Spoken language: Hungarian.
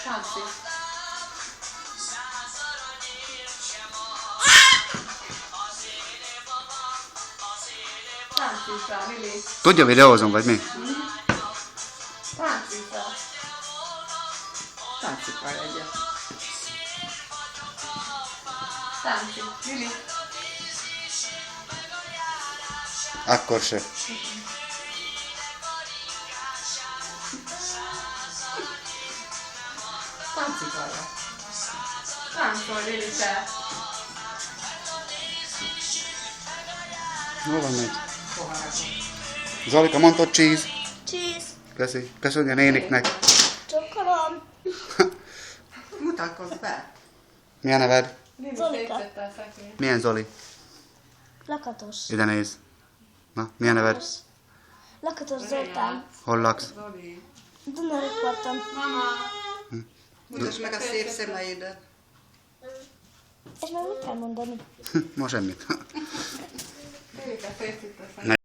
Tanssi. Tanssissál, Lili. Tudja, videózom, vagy mi? Tanssissál. Tansszikkal egyet. Tanssi. Lili. Akkor se. Tansszikalja. Táncolj, Lili, te. Hol van megy? Poharakon. Zolika, mondtad cheese? Cheese. Köszi. Köszönj a néniknek. Csokolom. Mutatkozz be. Mi a neved? Lili Zolika. szétszette a szekrényt. Milyen Zoli? Lakatos. Ide néz. Na, mi a neved? Lakatos Zoltán. Hol laksz? Zoli. Dunarékparton. Mama. Mutasd meg a szép szemeidet. És meg mit kell mondani? Ma semmit. Lilike szétszette a szekrényt.